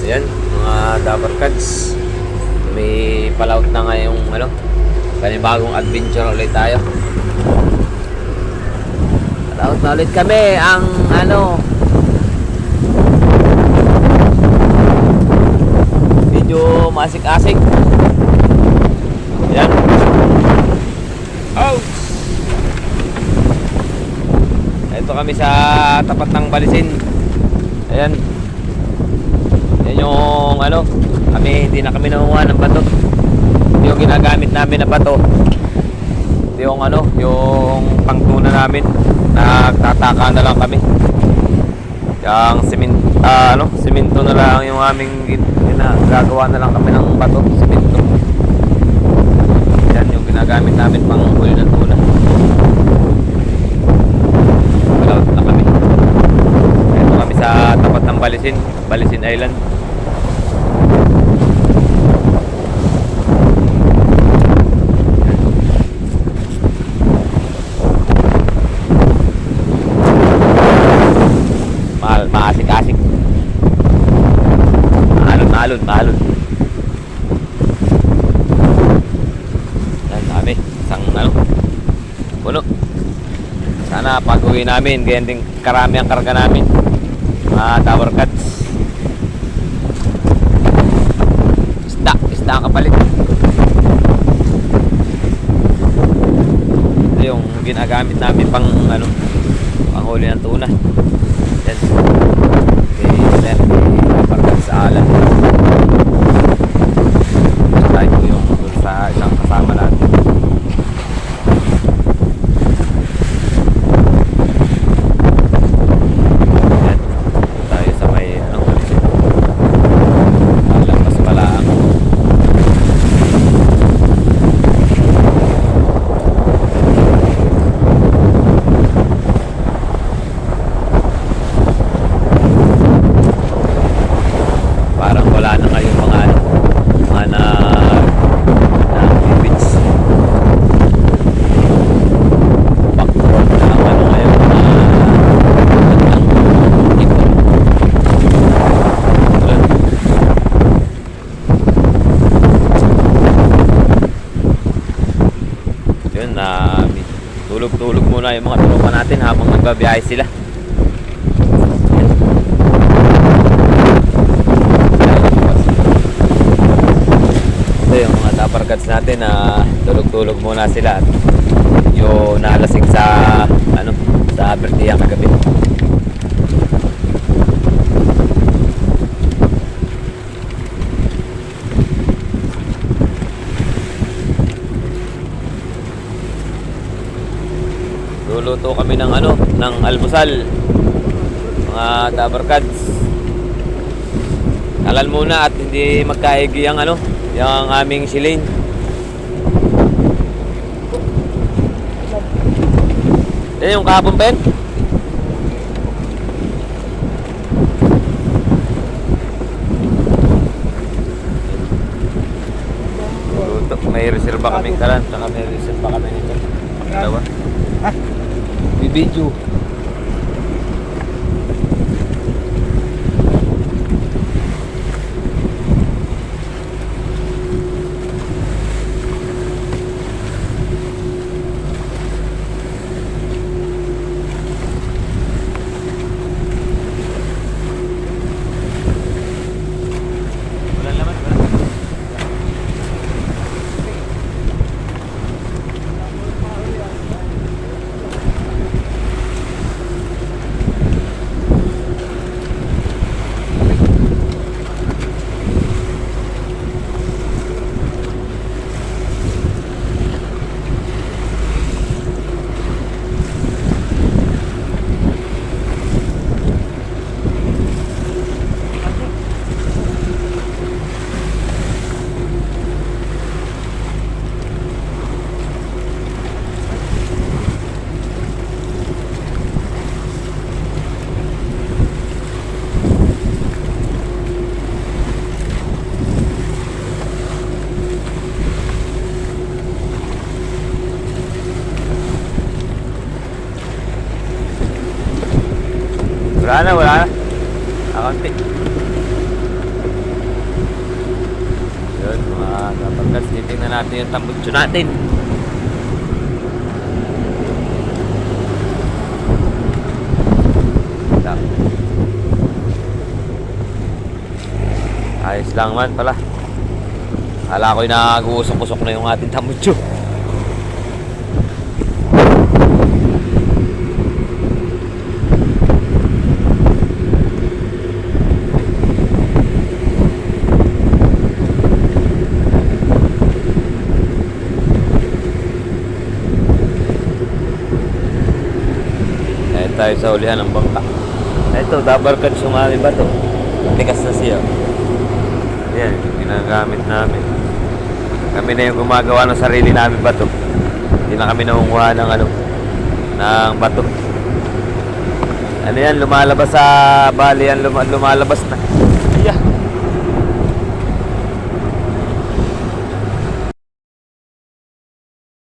Ayan, mga Dabber Cats. May palaut na ngayong panibagong adventure ulit tayo. Palaut na ulit kami ang medyo masik-asik. Ayan. Ouch! Ito kami sa tapat ng Balisin. Ayan. Yan yung kami hindi na kami nanguha ng bato. Yung ginagamit namin na bato, yung yung pangtuna namin, nagtataka na lang kami. Yung simento na lang yung aming ginagawa na lang kami ng bato, simento. Yan yung ginagamit namin pang huli ng tuna. Palaut na kami. Ito kami sa tapat ng Balisin Island. Maasik-asik. Maalon. Yan kami, isang puno. Sana pag-uwi namin, ganyan din karami ang karga namin, mga Dabber Cats. Isda ang kapalit. Ito yung ginagamit namin pang panghuli ng tuna. Yan. Okay, Dabber Cats sa alam. Tayo po yung sa isang kasama natin. Yan. Tayo sa may lampas pala ang parang wala na kayong mga bibits. Background na ang ngayon ipon. Yun, tulog-tulog muna yung mga tropa natin habang nagbabiyahe sila. Yung mga Dabber Cats natin na tulog-tulog muna sila at yung nalasing sa sa Bertiang kagabi. Luluto kami ng ng almusal, mga Dabber Cats. Tagal muna at hindi magkaigi ang yung aming silin. Yan yung kahapon pen. May reserva kaming kalan, saka may reserva kami nito. Dalawa. Bibidyo. Wala na. Kaunti. Ayun, mga kabarkas, titingnan natin yung tambutso natin. Lang. Ayos lang man pala. Akala ko'y nag-uusok-usok na yung ating tambutso. Tayo sa ulihan ng bangka. Ito, dabarkad sumali ba to? Tikas na siya. Yan, ginagamit namin. Kami na yung gumagawa ng sarili namin bato. Hindi na kami nangunguha ng ng bato. Ano yan, lumalabas sa bali yan, lumalabas na. Ayan.